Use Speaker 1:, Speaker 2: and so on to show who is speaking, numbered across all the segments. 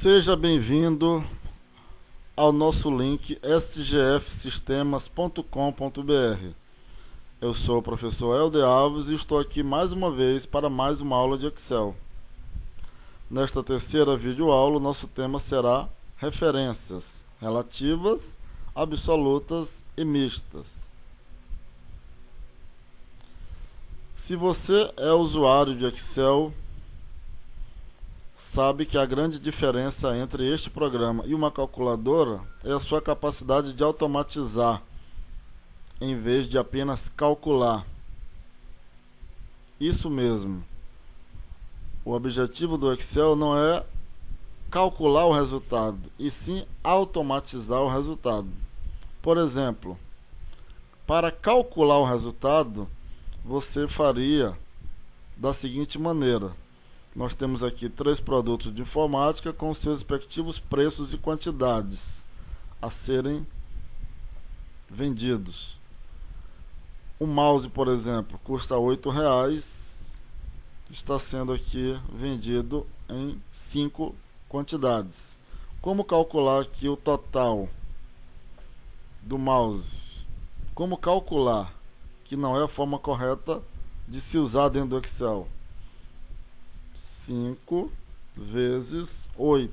Speaker 1: Seja bem-vindo ao nosso link sgfsistemas.com.br. Eu sou o professor Helder Alves e estou aqui mais uma vez para mais uma aula de Excel. Nesta terceira videoaula, o nosso tema será referências relativas, absolutas e mistas. Se você é usuário de Excel, sabe que a grande diferença entre este programa e uma calculadora é a sua capacidade de automatizar, em vez de apenas calcular. Isso mesmo. O objetivo do Excel não é calcular o resultado, e sim automatizar o resultado. Por exemplo, para calcular o resultado, você faria da seguinte maneira. Nós temos aqui 3 produtos de informática com seus respectivos preços e quantidades a serem vendidos. O mouse, por exemplo, custa R$8, está sendo aqui vendido em 5 quantidades. Como calcular aqui o total do mouse? Como calcular, que não é a forma correta de se usar dentro do Excel? 5 vezes 8.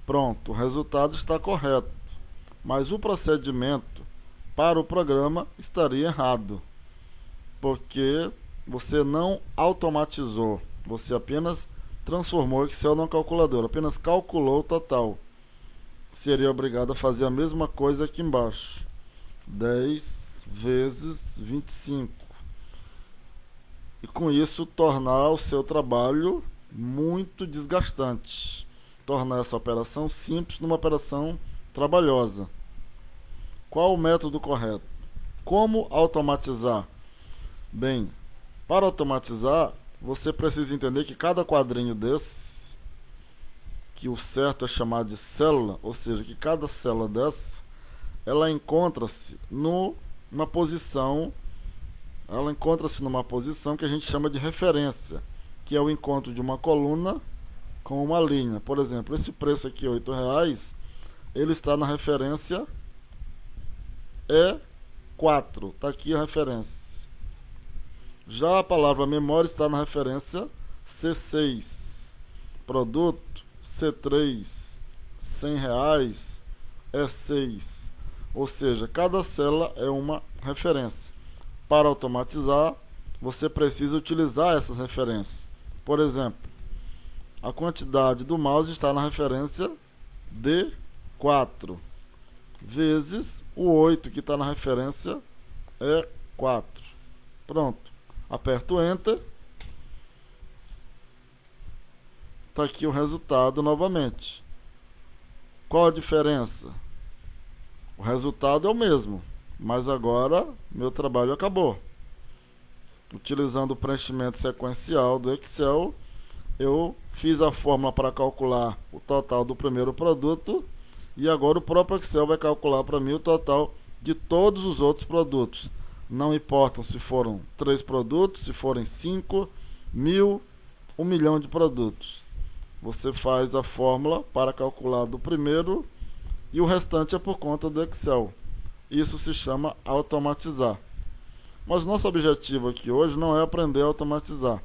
Speaker 1: Pronto, o resultado está correto. Mas o procedimento para o programa estaria errado, porque você não automatizou, você apenas transformou o Excel numa calculadora, apenas calculou o total. Seria obrigado a fazer a mesma coisa aqui embaixo. 10 vezes 25. E com isso tornar o seu trabalho muito desgastante. Tornar essa operação simples numa operação trabalhosa. Qual o método correto? Como automatizar? Bem, para automatizar, você precisa entender que cada quadrinho desse, que o certo é chamar de célula, ou seja, que cada célula dessa, ela encontra-se numa posição que a gente chama de referência, que é o encontro de uma coluna com uma linha. Por exemplo, esse preço aqui, R$8, ele está na referência E4, está aqui a referência. Já a palavra memória está na referência C6. Produto, C3, R$100, E6. Ou seja, cada célula é uma referência. Para automatizar, você precisa utilizar essas referências. Por exemplo, a quantidade do mouse está na referência D4, vezes o 8 que está na referência E4. Pronto. Aperto Enter. Está aqui o resultado novamente. Qual a diferença? O resultado é o mesmo, mas agora meu trabalho acabou. Utilizando o preenchimento sequencial do Excel, eu fiz a fórmula para calcular o total do primeiro produto e agora o próprio Excel vai calcular para mim o total de todos os outros produtos. Não importam se foram 3 produtos, se forem 5, 1000, 1 milhão de produtos. Você faz a fórmula para calcular do primeiro e o restante é por conta do Excel. Isso se chama automatizar. Mas nosso objetivo aqui hoje não é aprender a automatizar,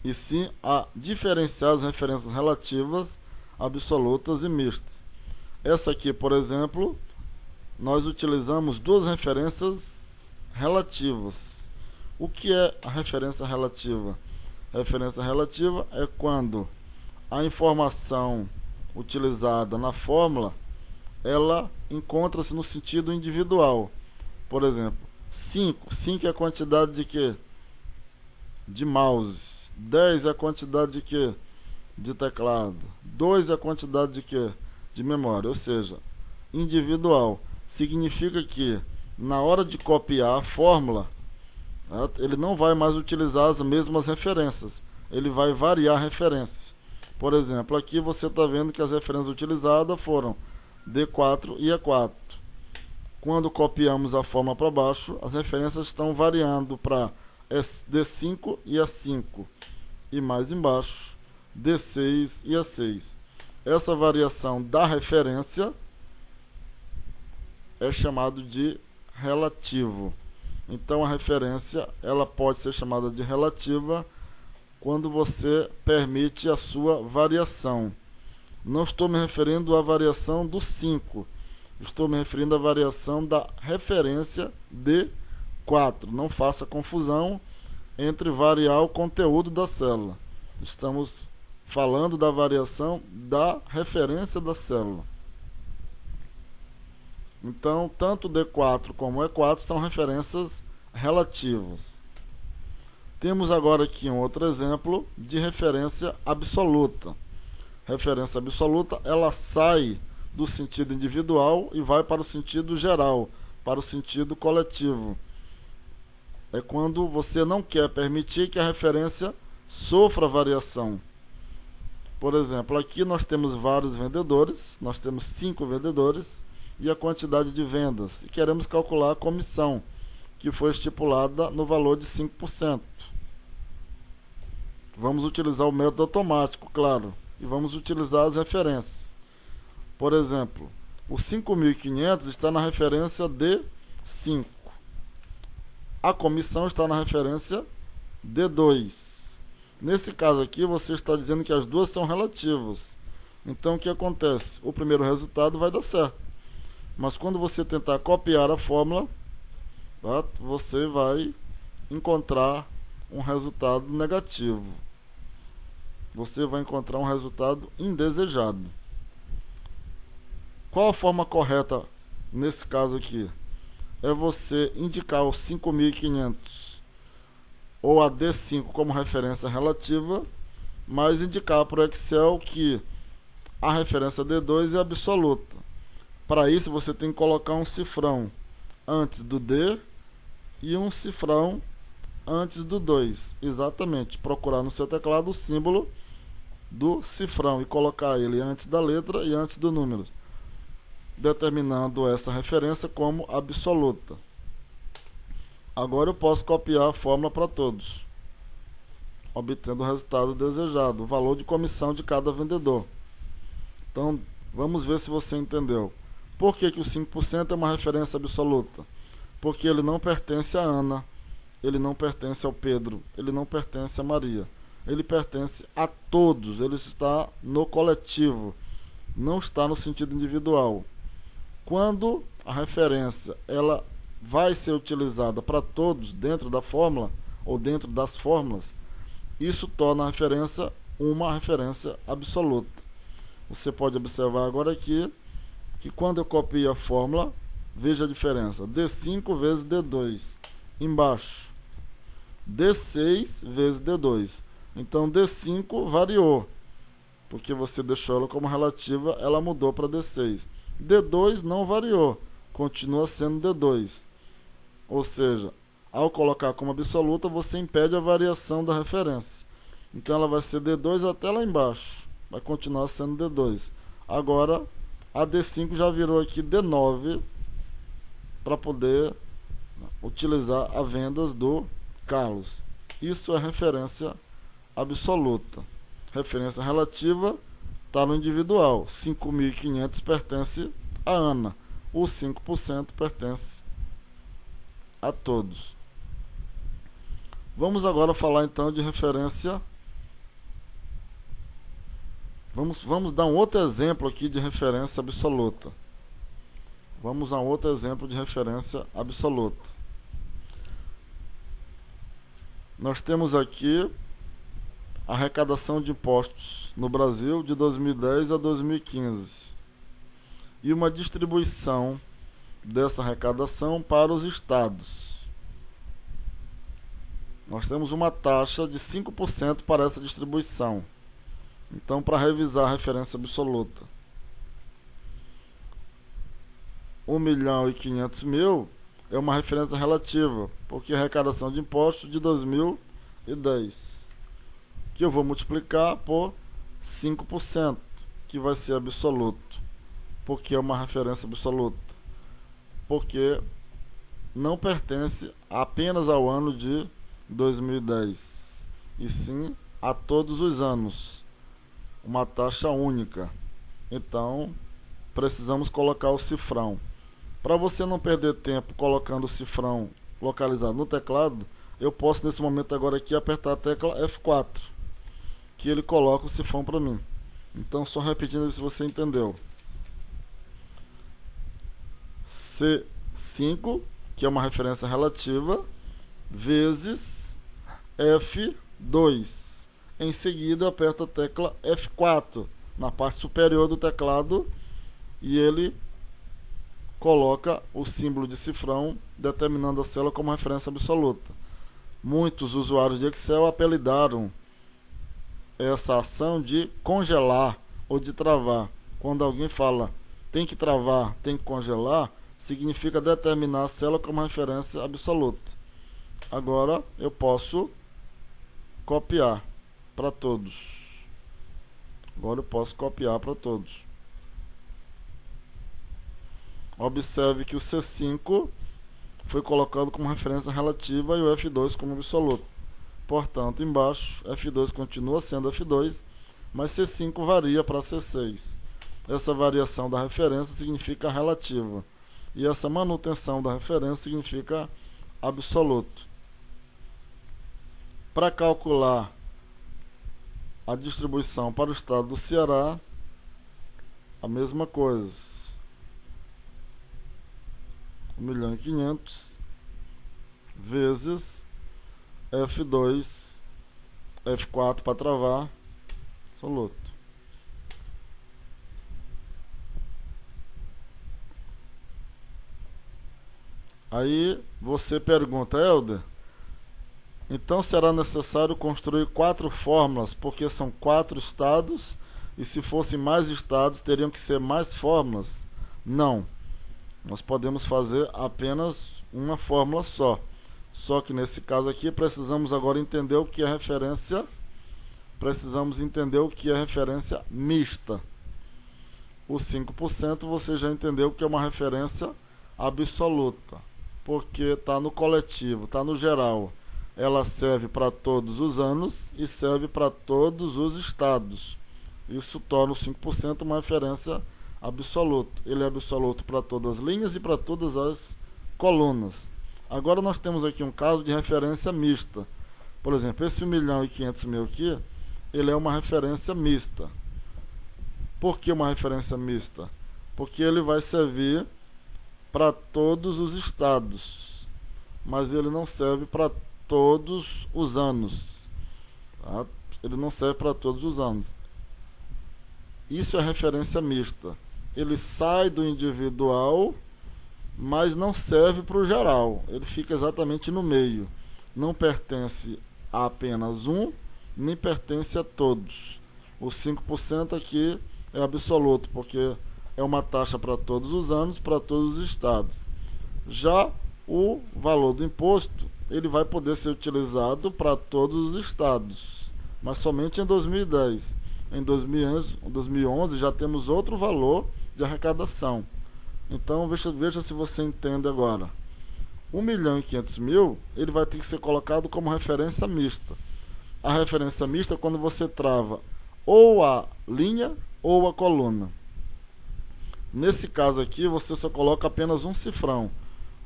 Speaker 1: e sim a diferenciar as referências relativas, absolutas e mistas. Essa aqui, por exemplo, nós utilizamos 2 referências relativas. O que é a referência relativa? A referência relativa é quando a informação utilizada na fórmula ela encontra-se no sentido individual. Por exemplo, 5 é a quantidade de quê? De mouse. 10 é a quantidade de quê? De teclado. 2 é a quantidade de quê? De memória. Ou seja, individual. Significa que na hora de copiar a fórmula, ele não vai mais utilizar as mesmas referências. Ele vai variar a referência. Por exemplo, aqui você está vendo que as referências utilizadas foram D4 e E4. Quando copiamos a fórmula para baixo, as referências estão variando para D5 e E5. E mais embaixo, D6 e E6. Essa variação da referência é chamado de relativo. Então a referência ela pode ser chamada de relativa quando você permite a sua variação. Não estou me referindo à variação do 5, estou me referindo à variação da referência D4. Não faça confusão entre variar o conteúdo da célula. Estamos falando da variação da referência da célula. Então, tanto D4 como E4 são referências relativas. Temos agora aqui um outro exemplo de referência absoluta. Referência absoluta, ela sai do sentido individual e vai para o sentido geral, para o sentido coletivo. É quando você não quer permitir que a referência sofra variação. Por exemplo, aqui nós temos vários vendedores, nós temos 5 vendedores e a quantidade de vendas. E queremos calcular a comissão, que foi estipulada no valor de 5%. Vamos utilizar o método automático, claro, e vamos utilizar as referências. Por exemplo, o 5.500 está na referência D5. A comissão está na referência D2. Nesse caso aqui, você está dizendo que as duas são relativas. Então, o que acontece? O primeiro resultado vai dar certo. Mas quando você tentar copiar a fórmula, tá, você vai encontrar um resultado negativo. Você vai encontrar um resultado indesejado. Qual a forma correta nesse caso aqui? É você indicar os 5.500 ou a D5 como referência relativa, mas indicar para o Excel que a referência D2 é absoluta. Para isso você tem que colocar um cifrão antes do D e um cifrão antes do 2. Exatamente, procurar no seu teclado o símbolo do cifrão e colocar ele antes da letra e antes do número, determinando essa referência como absoluta. Agora eu posso copiar a fórmula para todos, obtendo o resultado desejado, o valor de comissão de cada vendedor. Então, vamos ver se você entendeu. Por que que o 5% é uma referência absoluta? Porque ele não pertence a Ana, ele não pertence ao Pedro, ele não pertence a Maria. Ele pertence a todos, ele está no coletivo, não está no sentido individual. Quando a referência ela vai ser utilizada para todos dentro da fórmula ou dentro das fórmulas, isso torna a referência uma referência absoluta. Você pode observar agora aqui que quando eu copio a fórmula, veja a diferença: D5 vezes D2 embaixo, D6 vezes D2. Então D5 variou, porque você deixou ela como relativa, ela mudou para D6. D2 não variou, continua sendo D2. Ou seja, ao colocar como absoluta, você impede a variação da referência. Então ela vai ser D2 até lá embaixo, vai continuar sendo D2. Agora a D5 já virou aqui D9 para poder utilizar a vendas do Carlos. Isso é referência absoluta. Referência relativa está no individual. 5.500 pertence a Ana. Os 5% pertence a todos. Vamos agora falar então de referência. Vamos dar um outro exemplo aqui de referência absoluta. Vamos a um outro exemplo de referência absoluta. Nós temos aqui a arrecadação de impostos no Brasil de 2010 a 2015 e uma distribuição dessa arrecadação para os estados. Nós temos uma taxa de 5% para essa distribuição. Então, para revisar a referência absoluta, 1.500.000 é uma referência relativa, porque a arrecadação de impostos de 2010, que eu vou multiplicar por 5%, que vai ser absoluto. Porque é uma referência absoluta? Porque não pertence apenas ao ano de 2010, e sim a todos os anos. uma taxa única. Então, precisamos colocar o cifrão. Para você não perder tempo colocando o cifrão localizado no teclado, eu posso nesse momento agora aqui apertar a tecla F4, que ele coloca o cifrão para mim. Então, só repetindo se você entendeu. C5, que é uma referência relativa, vezes F2. Em seguida, eu aperto a tecla F4 na parte superior do teclado e ele coloca o símbolo de cifrão, determinando a célula como referência absoluta. Muitos usuários de Excel apelidaram essa ação de congelar ou de travar. Quando alguém fala tem que travar, tem que congelar, significa determinar a célula como referência absoluta. Agora eu posso copiar para todos. Agora eu posso copiar para todos. Observe que o C5 foi colocado como referência relativa e o F2 como absoluto. Portanto, embaixo, F2 continua sendo F2, mas C5 varia para C6. Essa variação da referência significa relativa, e essa manutenção da referência significa absoluto. Para calcular a distribuição para o estado do Ceará, a mesma coisa. 1.500.000 vezes F2, F4 para travar, absoluto. Aí você pergunta, Helder, então será necessário construir 4 fórmulas, porque são 4 estados, e se fossem mais estados, teriam que ser mais fórmulas? Não. Nós podemos fazer apenas uma fórmula só. Só que nesse caso aqui precisamos agora entender o que é referência. Precisamos entender o que é referência mista. O 5% você já entendeu que é uma referência absoluta, porque está no coletivo, está no geral. Ela serve para todos os anos e serve para todos os estados. Isso torna o 5% uma referência absoluto. Ele é absoluto para todas as linhas e para todas as colunas. Agora nós temos aqui um caso de referência mista. Por exemplo, esse 1.500.000 aqui, ele é uma referência mista. Por que uma referência mista? Porque ele vai servir para todos os estados, mas ele não serve para todos os anos. Tá? Ele não serve para todos os anos. Isso é referência mista. Ele sai do individual, mas não serve para o geral. Ele fica exatamente no meio. Não pertence a apenas um, nem pertence a todos. O 5% aqui é absoluto, porque é uma taxa para todos os anos, para todos os estados. Já o valor do imposto, ele vai poder ser utilizado para todos os estados, mas somente em 2010. Em 2011 já temos outro valor de arrecadação. Então veja se você entende agora. 1.500.000 ele vai ter que ser colocado como referência mista. A referência mista é quando você trava ou a linha ou a coluna. Nesse caso aqui você só coloca apenas um cifrão.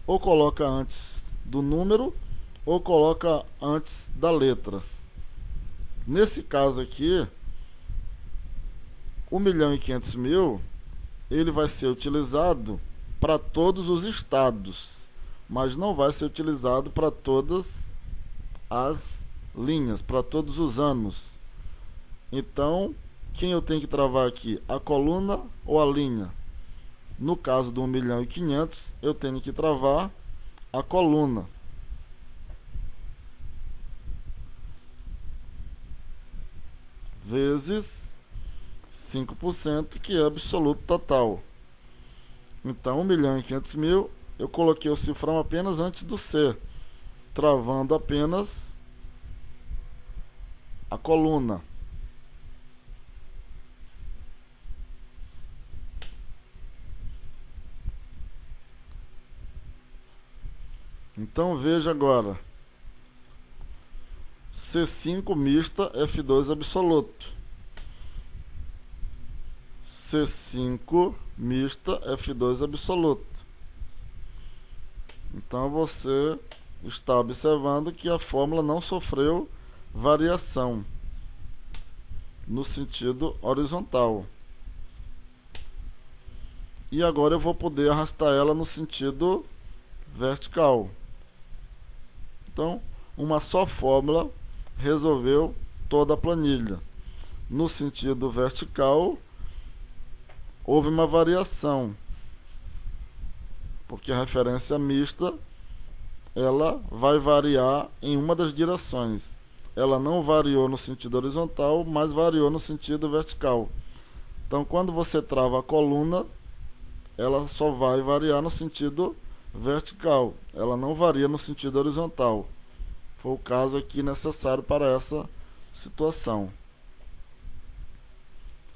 Speaker 1: Ou coloca antes do número ou coloca antes da letra. Nesse caso aqui, 1.500.000 ele vai ser utilizado para todos os estados, mas não vai ser utilizado para todas as linhas, para todos os anos. Então, quem eu tenho que travar aqui? A coluna ou a linha? No caso do 1.500.000, eu tenho que travar a coluna. Vezes 5%, que é absoluto total. Então, 1.500.000, eu coloquei o cifrão apenas antes do C, travando apenas a coluna. Então, veja agora. C5 mista, F2 absoluto. C5 mista, F2 absoluto. Então você está observando que a fórmula não sofreu variação no sentido horizontal. E agora eu vou poder arrastar ela no sentido vertical. Então, uma só fórmula resolveu toda a planilha. No sentido vertical, houve uma variação, porque a referência mista ela vai variar em uma das direções. Ela não variou no sentido horizontal, mas variou no sentido vertical. Então, quando você trava a coluna, ela só vai variar no sentido vertical. Ela não varia no sentido horizontal. Foi o caso aqui necessário para essa situação.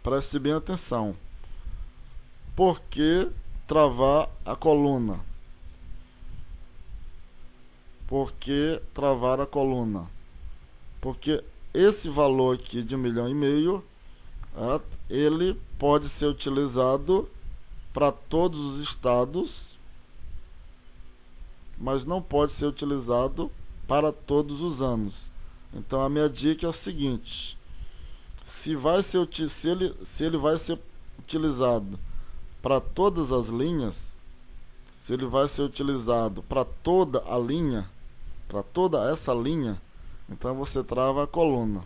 Speaker 1: Preste bem atenção. Por que travar a coluna? Por que travar a coluna? Porque esse valor aqui de 1,5 milhão, ele pode ser utilizado para todos os estados, mas não pode ser utilizado para todos os anos. Então a minha dica é o seguinte: se ele vai ser utilizado para todas as linhas, se ele vai ser utilizado para toda a linha, para toda essa linha, então você trava a coluna.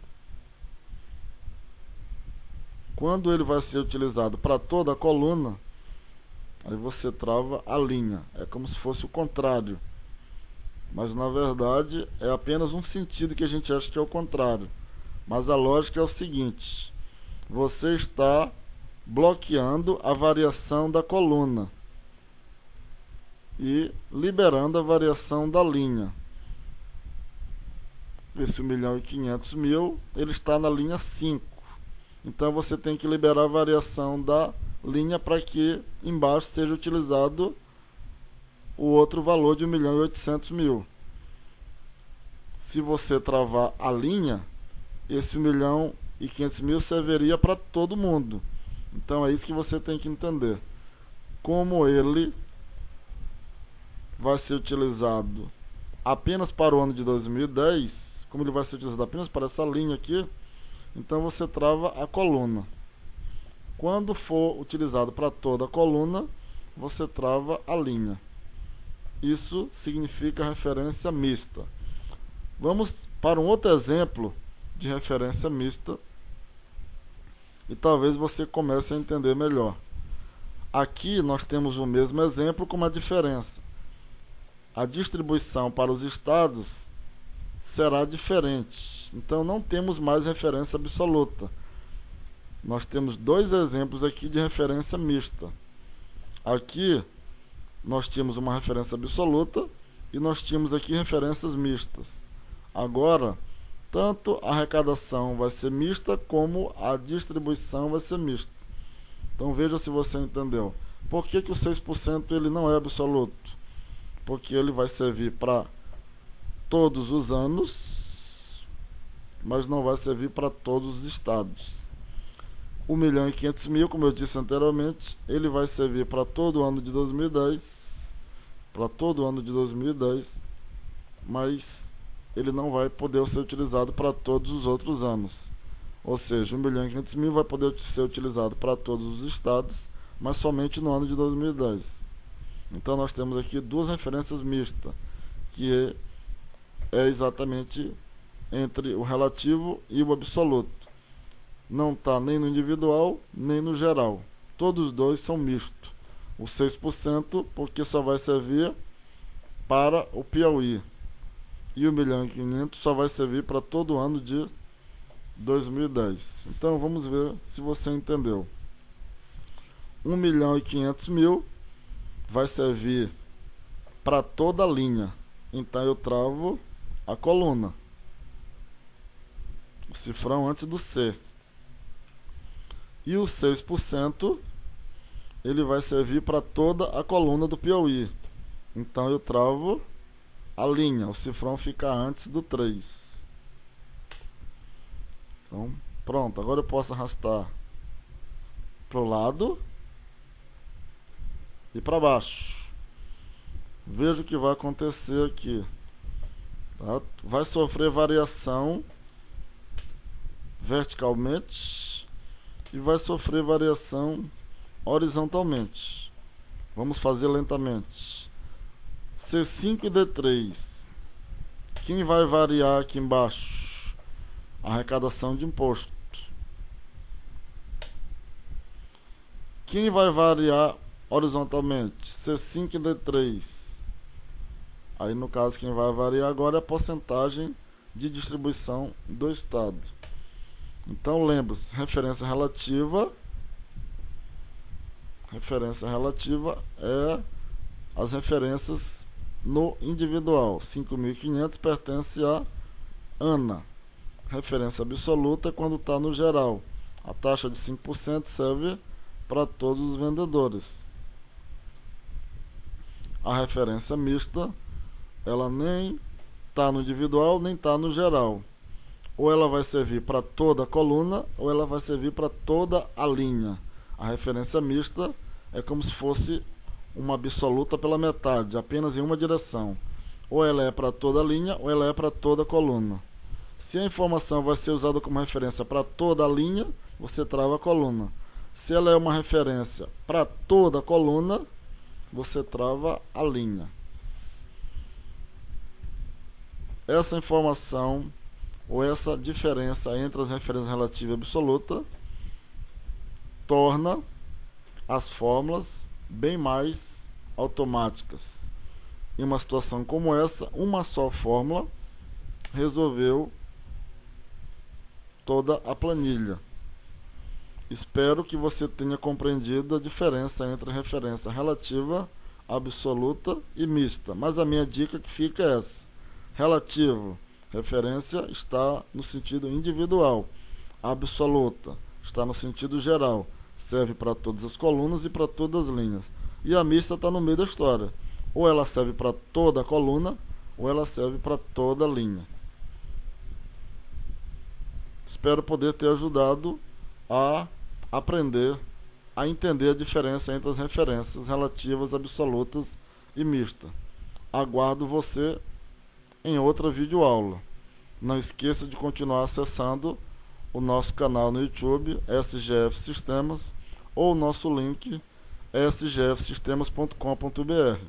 Speaker 1: Quando ele vai ser utilizado para toda a coluna, aí você trava a linha. É como se fosse o contrário. Mas na verdade é apenas um sentido que a gente acha que é o contrário. Mas a lógica é o seguinte: você está bloqueando a variação da coluna e liberando a variação da linha. Esse 1.500.000, ele está na linha 5. Então você tem que liberar a variação da linha para que embaixo seja utilizado o outro valor de 1.800.000. Se você travar a linha, esse 1.500.000 serviria para todo mundo. Então é isso que você tem que entender. Como ele vai ser utilizado apenas para o ano de 2010, como ele vai ser utilizado apenas para essa linha aqui, então você trava a coluna. Quando for utilizado para toda a coluna, você trava a linha. Isso significa referência mista. Vamos para um outro exemplo de referência mista e talvez você comece a entender melhor. Aqui nós temos o mesmo exemplo com uma diferença. A distribuição para os estados será diferente. Então não temos mais referência absoluta. Nós temos dois exemplos aqui de referência mista. Aqui nós tínhamos uma referência absoluta e nós tínhamos aqui referências mistas. Agora, tanto a arrecadação vai ser mista como a distribuição vai ser mista. Então veja se você entendeu. Por que o 6% ele não é absoluto? Porque ele vai servir para todos os anos, mas não vai servir para todos os estados. 1.500.000, como eu disse anteriormente, ele vai servir para todo o ano de 2010, mas ele não vai poder ser utilizado para todos os outros anos. Ou seja, 1.500.000 vai poder ser utilizado para todos os estados, mas somente no ano de 2010. Então nós temos aqui duas referências mistas, que é exatamente entre o relativo e o absoluto. Não está nem no individual, nem no geral. Todos os dois são mistos. O 6% porque só vai servir para o Piauí. E o 1.500.000 só vai servir para todo o ano de 2010. Então vamos ver se você entendeu. 1.500.000 vai servir para toda a linha. Então eu travo a coluna. O cifrão antes do C. E o 6% ele vai servir para toda a coluna do Piauí. Então eu travo a linha, o cifrão fica antes do 3. Então, pronto, agora eu posso arrastar para o lado e para baixo. Veja o que vai acontecer aqui. Tá? Vai sofrer variação verticalmente e vai sofrer variação horizontalmente. Vamos fazer lentamente. C5 e D3. Quem vai variar aqui embaixo? A arrecadação de imposto. Quem vai variar horizontalmente? C5 e D3. Aí no caso quem vai variar agora é a porcentagem de distribuição do Estado. Então lembre-se, referência relativa é as referências no individual. 5.500 pertence a Ana. Referência absoluta é quando está no geral. A taxa de 5% serve para todos os vendedores. A referência mista, ela nem está no individual, nem está no geral. Ou ela vai servir para toda a coluna, ou ela vai servir para toda a linha. A referência mista é como se fosse uma absoluta pela metade, apenas em uma direção. Ou ela é para toda a linha, ou ela é para toda a coluna. Se a informação vai ser usada como referência para toda a linha, você trava a coluna. Se ela é uma referência para toda a coluna, você trava a linha. Essa informação ou essa diferença entre as referências relativa e absoluta torna as fórmulas bem mais automáticas. Em uma situação como essa, uma só fórmula resolveu toda a planilha. Espero que você tenha compreendido a diferença entre referência relativa, absoluta e mista. Mas a minha dica que fica é essa. Relativo, referência está no sentido individual. Absoluta está no sentido geral. Serve para todas as colunas e para todas as linhas. E a mista está no meio da história. Ou ela serve para toda a coluna, ou ela serve para toda a linha. Espero poder ter ajudado a aprender, a entender a diferença entre as referências relativas, absolutas e mista. Aguardo você em outra videoaula. Não esqueça de continuar acessando o nosso canal no YouTube, SGF Sistemas, ou o nosso link sgfsistemas.com.br.